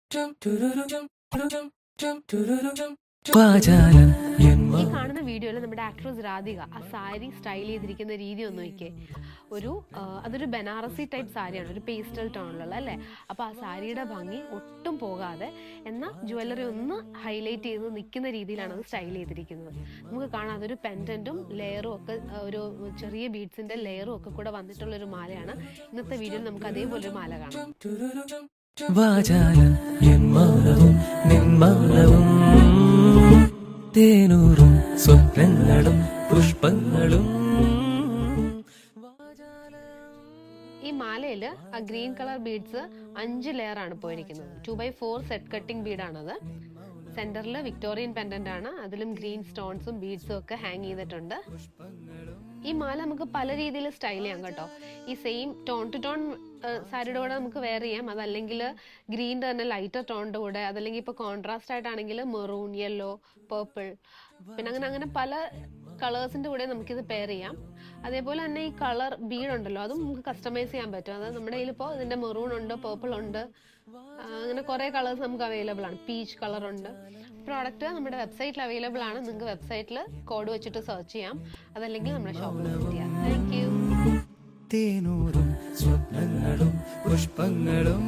ഈ കാണുന്ന വീഡിയോയിൽ നമ്മുടെ ആക്ട്രസ് രാധിക ആ സാരി സ്റ്റൈൽ ചെയ്തിരിക്കുന്ന രീതി ഒന്ന് നോക്കിയേ. അതൊരു ബനാറസി ടൈപ്പ് സാരിയാണ്, ഒരു പേസ്റ്റൽ ടോണിലുള്ള അല്ലേ. അപ്പോൾ ആ സാരിയുടെ ഭംഗി ഒട്ടും പോകാതെ എന്നാൽ ജ്വല്ലറി ഒന്ന് ഹൈലൈറ്റ് ചെയ്ത് നിൽക്കുന്ന രീതിയിലാണ് അത് സ്റ്റൈൽ ചെയ്തിരിക്കുന്നത്. നമുക്ക് കാണാം അതൊരു പെൻഡൻറ്റും ലെയറും ഒക്കെ, ഒരു ചെറിയ ബീഡ്സിൻ്റെ ലെയറും ഒക്കെ കൂടെ വന്നിട്ടുള്ളൊരു മാലയാണ്. ഇന്നത്തെ വീഡിയോയിൽ നമുക്ക് അതേപോലെ ഒരു മാല കാണാം. തേനൂറും സ്വപ്നങ്ങളും പുഷ്പങ്ങളും. ഈ മാലയിൽ ആ ഗ്രീൻ കളർ ബീഡ്സ് 5 ലെയർ ആണ് പോയിരിക്കുന്നത്. 2x4 set cutting ബീഡാണത്. സെന്ററിൽ വിക്ടോറിയൻ പെൻഡന്റ് ആണ്, അതിലും ഗ്രീൻ സ്റ്റോൺസും ബീഡ്സും ഒക്കെ ഹാങ് ചെയ്തിട്ടുണ്ട്. ഈ മാല നമുക്ക് പല രീതിയിൽ സ്റ്റൈൽ ചെയ്യാം കേട്ടോ. ഈ സെയിം ടോൺ ടു ടോൺ സാരിയുടെ കൂടെ നമുക്ക് വെയർ ചെയ്യാം, അതല്ലെങ്കിൽ ഗ്രീൻ്റെ തന്നെ ലൈറ്റർ ടോണിൻ്റെ കൂടെ, അതല്ലെങ്കിൽ ഇപ്പോൾ കോൺട്രാസ്റ്റ് ആയിട്ടാണെങ്കിൽ മെറൂൺ, യെല്ലോ, പേർപ്പിൾ, പിന്നെ അങ്ങനെ പല കളേഴ്സിൻ്റെ കൂടെ നമുക്കിത് പെയർ ചെയ്യാം. അതേപോലെ തന്നെ ഈ കളർ ബീഡ് ഉണ്ടല്ലോ, അതും നമുക്ക് കസ്റ്റമൈസ് ചെയ്യാൻ പറ്റും. അതായത് നമ്മുടെ കയ്യിലിപ്പോൾ ഇതിൻ്റെ മെറൂൺ ഉണ്ട്, പേർപ്പിൾ ഉണ്ട്, അങ്ങനെ കുറേ കളേഴ്സ് നമുക്ക് അവൈലബിൾ ആണ്. പീച്ച് കളർ ഉണ്ട്. പ്രോഡക്റ്റ് നമ്മുടെ വെബ്സൈറ്റിൽ അവൈലബിൾ ആണ്. നിങ്ങൾക്ക് വെബ്സൈറ്റിൽ കോഡ് വെച്ചിട്ട് സെർച്ച് ചെയ്യാം, അതല്ലെങ്കിൽ നമ്മുടെ ഷോപ്പിൽ വിസിറ്റ് ചെയ്യാം. Thank you. തേനൂറും സ്വപ്നങ്ങളും പുഷ്പങ്ങളും.